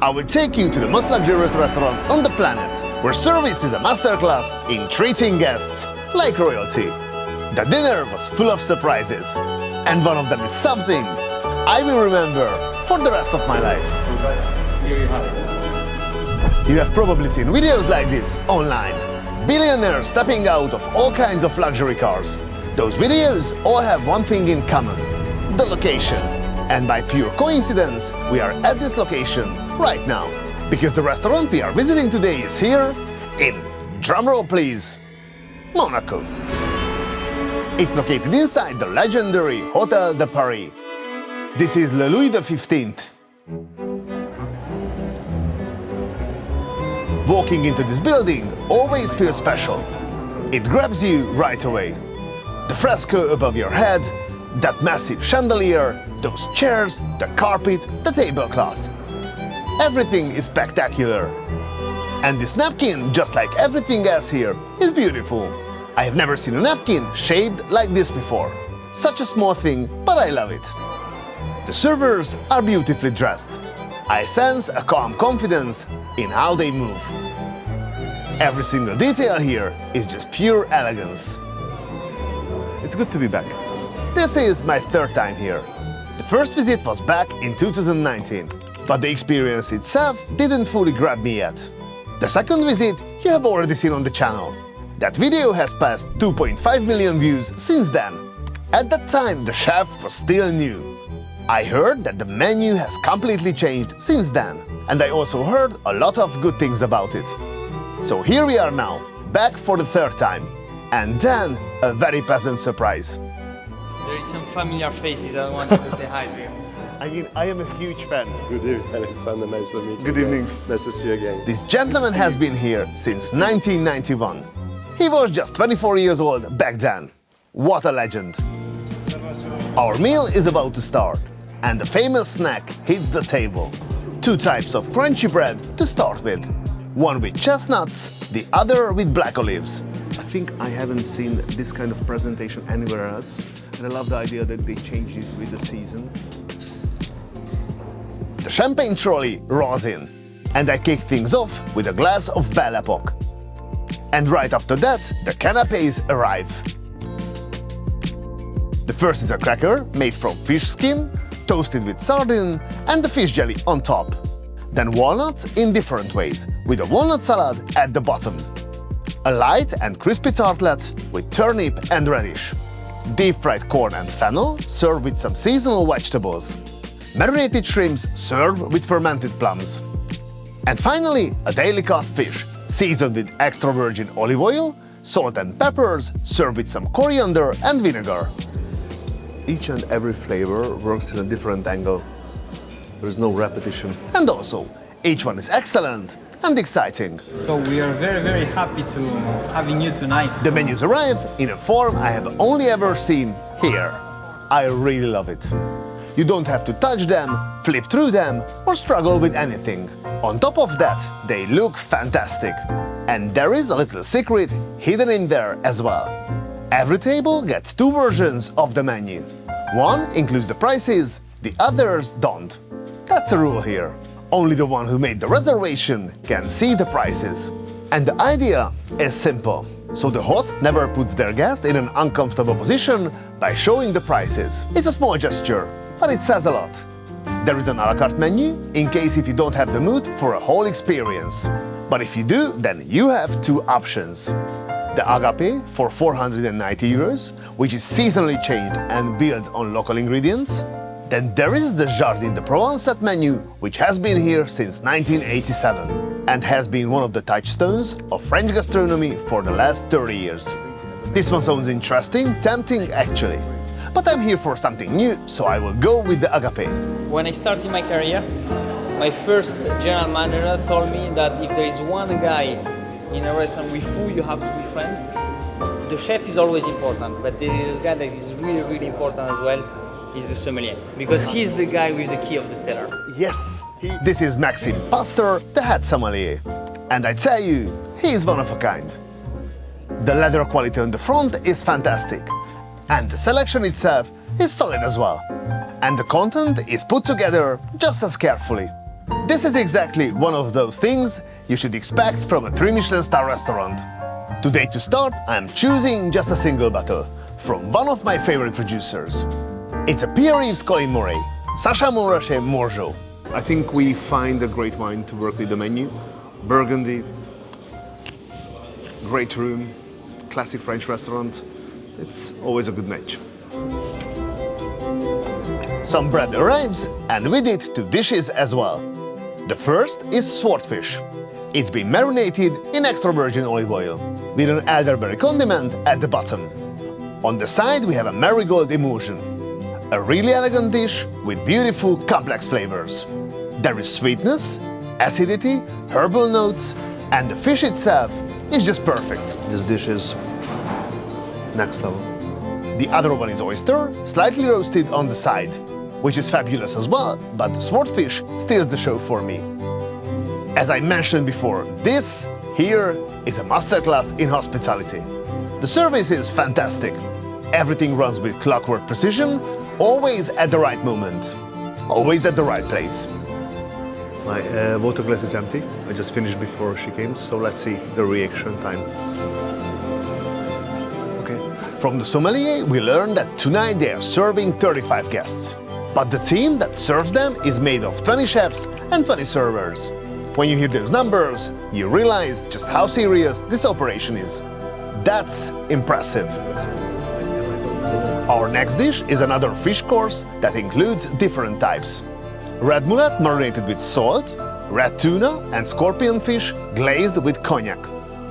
I will take you to the most luxurious restaurant on the planet, where service is a masterclass in treating guests like royalty. The dinner was full of surprises, and one of them is something I will remember for the rest of my life. You have probably seen videos like this online. Billionaires stepping out of all kinds of luxury cars. Those videos all have one thing in common: the location. And by pure coincidence, we are at this location right now, because the restaurant we are visiting today is here in, drumroll please, Monaco. It's located inside the legendary Hotel de Paris. This is Le Louis XV. Walking into this building always feels special. It grabs you right away. The fresco above your head, that massive chandelier, those chairs, the carpet, the tablecloth. Everything is spectacular. And this napkin, just like everything else here, is beautiful. I have never seen a napkin shaped like this before. Such a small thing, but I love it. The servers are beautifully dressed. I sense a calm confidence in how they move. Every single detail here is just pure elegance. It's good to be back. This is my third time here. The first visit was back in 2019, but the experience itself didn't fully grab me yet. The second visit you have already seen on the channel. That video has passed 2.5 million views since then. At that time, the chef was still new. I heard that the menu has completely changed since then, and I also heard a lot of good things about it. So here we are now, back for the third time, and then a very pleasant surprise. There is some familiar faces. I wanted to say hi to you. I mean, I am a huge fan. Good evening, Alexander. Nice to meet you. Good evening. Nice to see you again. This gentleman has been here since 1991. He was just 24 years old back then. What a legend. Our meal is about to start, and the famous snack hits the table. Two types of crunchy bread to start with. One with chestnuts, the other with black olives. I think I haven't seen this kind of presentation anywhere else, and I love the idea that they changed it with the season. The champagne trolley rolls in, and I kick things off with a glass of Belle Epoque. And right after that, the canapes arrive. The first is a cracker made from fish skin, toasted with sardine, and the fish jelly on top. Then walnuts in different ways, with a walnut salad at the bottom. A light and crispy tartlet with turnip and radish. Deep-fried corn and fennel served with some seasonal vegetables. Marinated shrimps served with fermented plums. And finally, a daily caught fish, seasoned with extra virgin olive oil, salt and peppers, served with some coriander and vinegar. Each and every flavor works in a different angle. There is no repetition. And also, each one is excellent and exciting. So we are very happy to having you tonight. The menus arrive in a form I have only ever seen here. I really love it. You don't have to touch them, flip through them, or struggle with anything. On top of that, they look fantastic. And there is a little secret hidden in there as well. Every table gets two versions of the menu. One includes the prices, the others don't. That's a rule here. Only the one who made the reservation can see the prices. And the idea is simple. So the host never puts their guest in an uncomfortable position by showing the prices. It's a small gesture, but it says a lot. There is an a la carte menu, in case if you don't have the mood for a whole experience. But if you do, then you have two options. The agape for 490 euros, which is seasonally changed and built on local ingredients. Then there is the Jardin de Provence set menu, which has been here since 1987 and has been one of the touchstones of French gastronomy for the last 30 years. This one sounds interesting, tempting actually. But I'm here for something new, so I will go with the agape. When I started my career, my first general manager told me that if there is one guy in a restaurant with who you have to be friends, the chef is always important, but there is a guy that is really important as well. Is the sommelier, because he's the guy with the key of the cellar. Yes, this is Maxime Pastor, the head sommelier. And I tell you, he is one of a kind. The leather quality on the front is fantastic. And the selection itself is solid as well. And the content is put together just as carefully. This is exactly one of those things you should expect from a 3 Michelin-star restaurant. Today to start, I'm choosing just a single bottle from one of my favorite producers. It's a Pierre-Yves Colin Moret, Sacha Montrachet Morgeau. I think we find a great wine to work with the menu. Burgundy, great room, classic French restaurant. It's always a good match. Some bread arrives, and with it 2 dishes as well. The first is swordfish. It's been marinated in extra virgin olive oil, with an elderberry condiment at the bottom. On the side we have a marigold emulsion. A really elegant dish with beautiful, complex flavors. There is sweetness, acidity, herbal notes, and the fish itself is just perfect. This dish is next level. The other one is oyster, slightly roasted on the side, which is fabulous as well, but the swordfish steals the show for me. As I mentioned before, this here is a masterclass in hospitality. The service is fantastic. Everything runs with clockwork precision, always at the right moment, always at the right place. My water glass is empty. I just finished before she came, so let's see the reaction time. Okay. From the sommelier, we learned that tonight they are serving 35 guests. But the team that serves them is made of 20 chefs and 20 servers. When you hear those numbers, you realize just how serious this operation is. That's impressive. Our next dish is another fish course that includes different types. Red mullet marinated with salt, red tuna and scorpion fish glazed with cognac.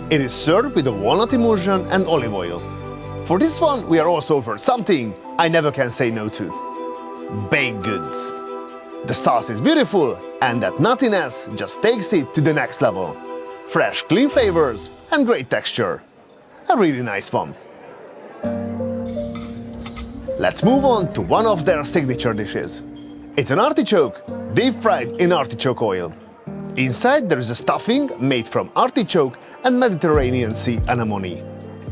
It is served with a walnut emulsion and olive oil. For this one, we are also offered something I never can say no to: baked goods. The sauce is beautiful, and that nuttiness just takes it to the next level. Fresh, clean flavors and great texture. A really nice one. Let's move on to one of their signature dishes. It's an artichoke, deep fried in artichoke oil. Inside there is a stuffing made from artichoke and Mediterranean Sea anemone.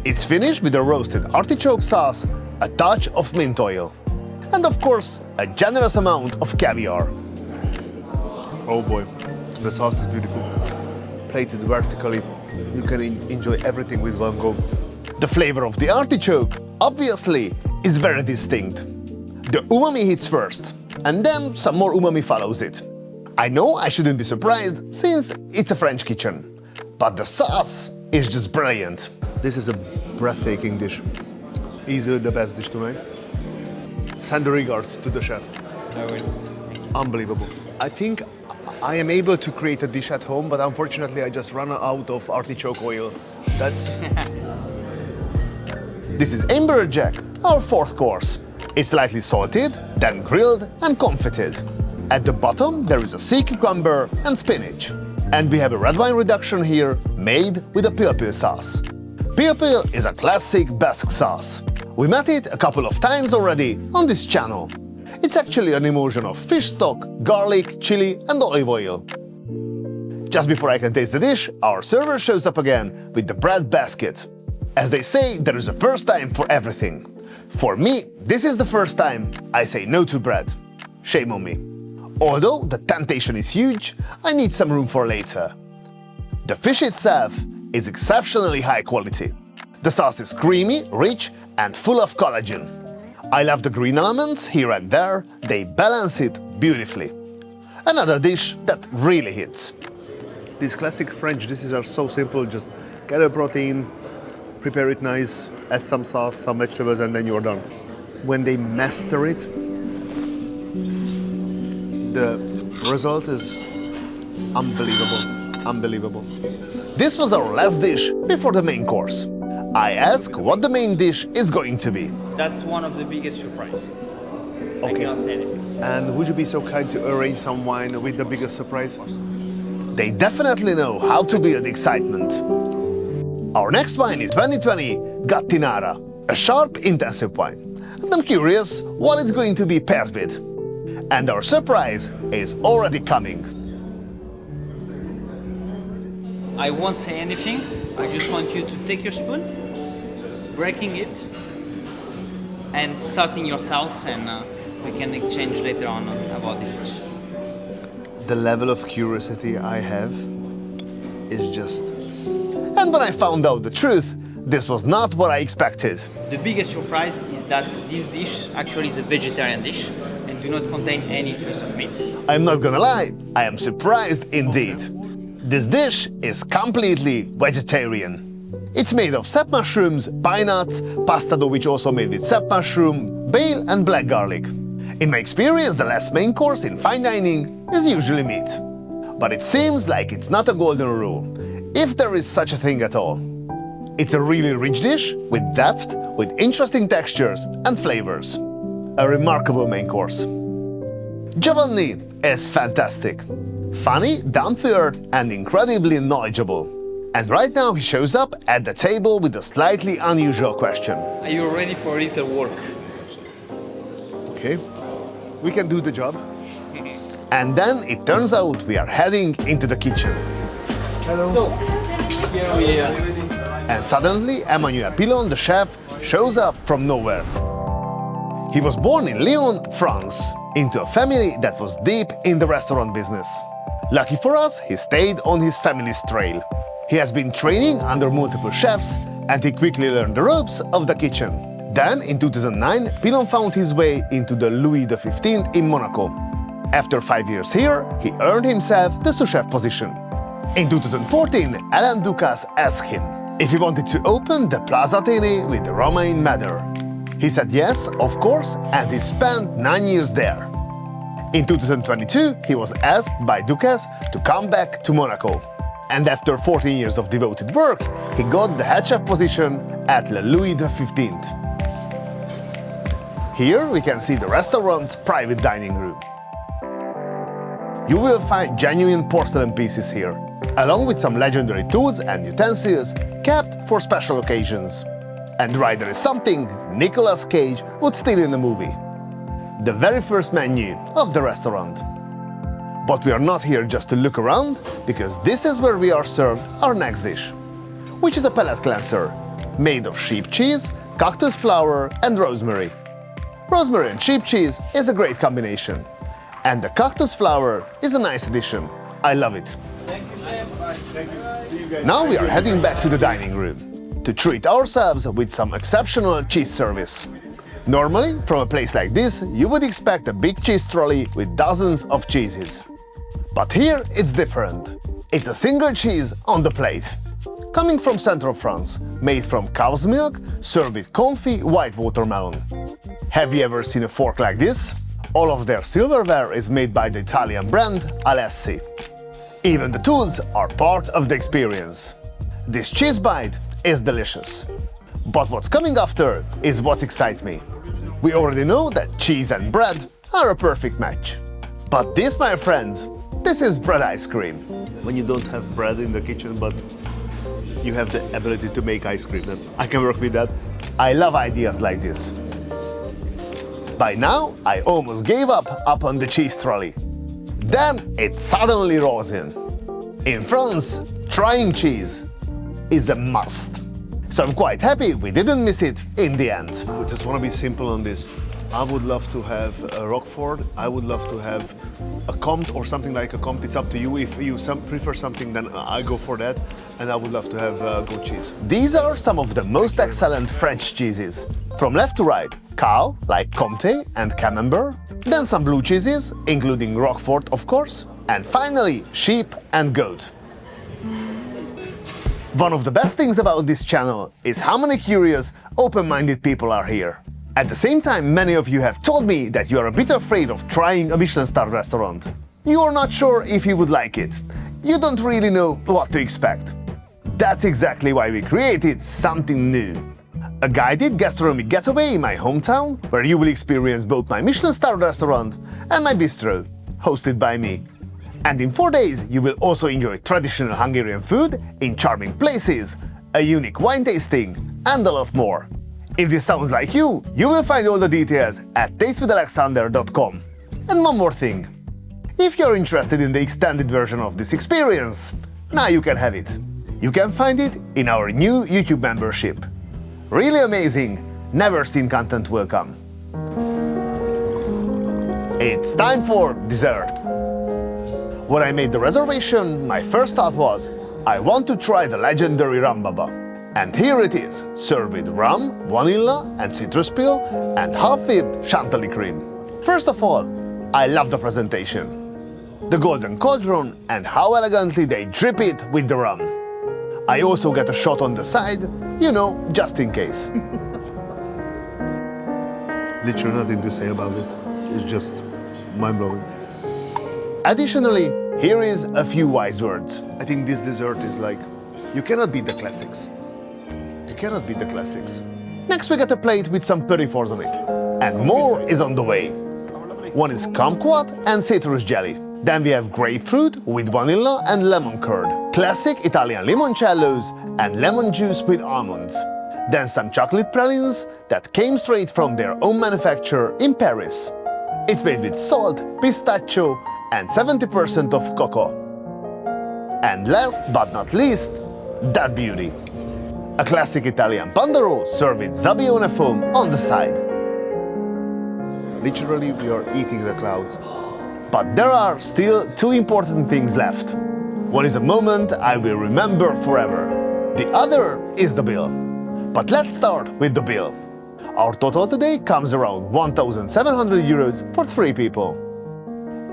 It's finished with a roasted artichoke sauce, a touch of mint oil, and of course, a generous amount of caviar. Oh boy, the sauce is beautiful. Plated vertically, you can enjoy everything with one go. The flavor of the artichoke, obviously, is very distinct. The umami hits first, and then some more umami follows it. I know I shouldn't be surprised, since it's a French kitchen, but the sauce is just brilliant. This is a breathtaking dish. Easily the best dish tonight. Send the regards to the chef. I will. Unbelievable. I think I am able to create a dish at home, but unfortunately I just ran out of artichoke oil. That's... This is amberjack, our 4th course. It's lightly salted, then grilled and confited. At the bottom there is a sea cucumber and spinach. And we have a red wine reduction here, made with a pil-pil sauce. Pil-pil is a classic Basque sauce. We met it a couple of times already on this channel. It's actually an emulsion of fish stock, garlic, chili and olive oil. Just before I can taste the dish, our server shows up again with the bread basket. As they say, there is a first time for everything. For me, this is the first time I say no to bread. Shame on me. Although the temptation is huge, I need some room for later. The fish itself is exceptionally high quality. The sauce is creamy, rich and full of collagen. I love the green elements here and there, they balance it beautifully. Another dish that really hits. These classic French dishes are so simple, just get a protein, prepare it nice, add some sauce, some vegetables and then you're done. When they master it, the result is unbelievable. This was our last dish before the main course. I ask what the main dish is going to be. That's one of the biggest surprises. Okay. I cannot say anything. And would you be so kind to arrange some wine with the biggest surprise? They definitely know how to build excitement. Our next wine is 2020 Gattinara, a sharp, intensive wine. And I'm curious what it's going to be paired with. And our surprise is already coming. I won't say anything. I just want you to take your spoon, breaking it, and starting your thoughts, and we can exchange later on about this dish. The level of curiosity I have is just... And when I found out the truth, this was not what I expected. The biggest surprise is that this dish actually is a vegetarian dish and do not contain any trace of meat. I'm not gonna lie, I am surprised indeed. This dish is completely vegetarian. It's made of sap mushrooms, pine nuts, pasta dough which also made with sap mushroom, bail and black garlic. In my experience, the last main course in fine dining is usually meat. But it seems like it's not a golden rule, if there is such a thing at all. It's a really rich dish, with depth, with interesting textures and flavors. A remarkable main course. Giovanni is fantastic. Funny, down-to-earth and incredibly knowledgeable. And right now he shows up at the table with a slightly unusual question. Are you ready for a little work? Okay, we can do the job. And then it turns out we are heading into the kitchen. Hello. So, here we are. And suddenly Emmanuel Pilon, the chef, shows up from nowhere. He was born in Lyon, France, into a family that was deep in the restaurant business. Lucky for us, he stayed on his family's trail. He has been training under multiple chefs and he quickly learned the ropes of the kitchen. Then, in 2009, Pilon found his way into the Louis XV in Monaco. After 5 years here, he earned himself the sous chef position. In 2014, Alain Ducasse asked him if he wanted to open the Place Athénée with the Romain Madder. He said yes, of course, and he spent 9 years there. In 2022, he was asked by Ducasse to come back to Monaco. And after 14 years of devoted work, he got the head chef position at Le Louis XV. Here we can see the restaurant's private dining room. You will find genuine porcelain pieces here, along with some legendary tools and utensils kept for special occasions. And right there is something Nicolas Cage would steal in the movie. The very first menu of the restaurant. But we are not here just to look around, because this is where we are served our next dish, which is a palate cleanser, made of sheep cheese, cactus flower and rosemary. Rosemary and sheep cheese is a great combination. And the cactus flower is a nice addition. I love it. Thank you, chef. Thank you. See you guys. Now we are heading back to the dining room to treat ourselves with some exceptional cheese service. Normally, from a place like this, you would expect a big cheese trolley with dozens of cheeses. But here it's different. It's a single cheese on the plate. Coming from central France, made from cow's milk, served with comfy white watermelon. Have you ever seen a fork like this? All of their silverware is made by the Italian brand Alessi. Even the tools are part of the experience. This cheese bite is delicious. But what's coming after is what excites me. We already know that cheese and bread are a perfect match. But this, my friends, this is bread ice cream. When you don't have bread in the kitchen, but you have the ability to make ice cream, then I can work with that. I love ideas like this. By now, I almost gave up on the cheese trolley. Then it suddenly rolls in. In France, trying cheese is a must. So I'm quite happy we didn't miss it in the end. I just want to be simple on this. I would love to have a Roquefort. I would love to have a Comte or something like a Comte. It's up to you. If you prefer something, then I'll go for that. And I would love to have goat cheese. These are some of the most excellent French cheeses. From left to right, cow, like Comte and Camembert. Then some blue cheeses, including Roquefort, of course. And finally, sheep and goat. One of the best things about this channel is how many curious, open-minded people are here. At the same time, many of you have told me that you are a bit afraid of trying a Michelin-starred restaurant. You are not sure if you would like it. You don't really know what to expect. That's exactly why we created something new. A guided gastronomic getaway in my hometown, where you will experience both my Michelin-starred restaurant and my bistro, hosted by me. And in 4 days, you will also enjoy traditional Hungarian food in charming places, a unique wine tasting, and a lot more. If this sounds like you, you will find all the details at tastewithalexander.com. And one more thing. If you're interested in the extended version of this experience, now you can have it. You can find it in our new YouTube membership. Really amazing, never seen content will come. It's time for dessert. When I made the reservation, my first thought was, I want to try the legendary rum baba. And here it is, served with rum, vanilla and citrus peel and half-whipped chantilly cream. First of all, I love the presentation. The golden cauldron and how elegantly they drip it with the rum. I also get a shot on the side, you know, just in case. Literally nothing to say about it. It's just mind-blowing. Additionally, here is a few wise words. I think this dessert is like, you cannot beat the classics. You cannot beat the classics. Next we get a plate with some perifors on it. And more is on the way. One is kumquat and citrus jelly. Then we have grapefruit with vanilla and lemon curd. Classic Italian limoncellos and lemon juice with almonds. Then some chocolate pralines that came straight from their own manufacturer in Paris. It's made with salt, pistachio and 70% of cocoa. And last but not least, that beauty. A classic Italian pandoro served with zabaione foam on the side. Literally, we are eating the clouds. But there are still two important things left. One is a moment I will remember forever. The other is the bill. But let's start with the bill. Our total today comes around 1,700 euros for 3 people.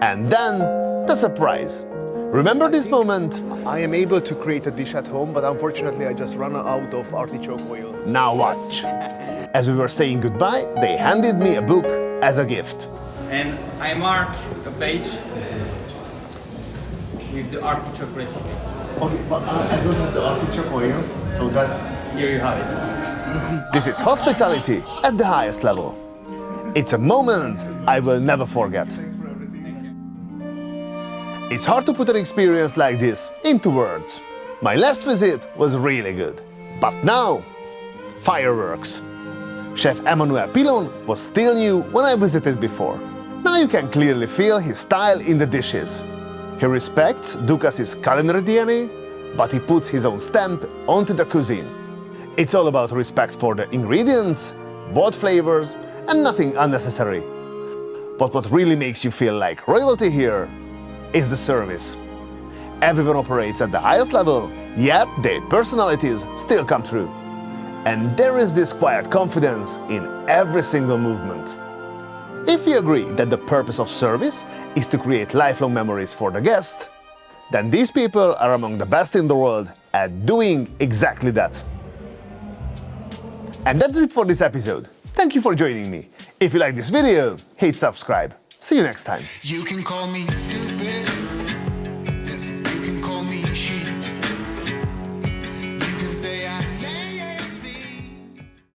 And then, the surprise. Remember this moment? I am able to create a dish at home, but unfortunately I just ran out of artichoke oil. Now watch. As we were saying goodbye, they handed me a book as a gift. And I mark a page with the artichoke recipe. Okay, but I don't have the artichoke oil, so that's... Here you have it. This is hospitality at the highest level. It's a moment I will never forget. It's hard to put an experience like this into words. My last visit was really good. But now, fireworks. Chef Emmanuel Pilon was still new when I visited before. Now you can clearly feel his style in the dishes. He respects Ducasse's culinary DNA, but he puts his own stamp onto the cuisine. It's all about respect for the ingredients, bold flavors, and nothing unnecessary. But what really makes you feel like royalty here is the service. Everyone operates at the highest level, yet their personalities still come through. And there is this quiet confidence in every single movement. If you agree that the purpose of service is to create lifelong memories for the guest, then these people are among the best in the world at doing exactly that. And that's it for this episode. Thank you for joining me. If you like this video, hit subscribe. See you next time. You can call me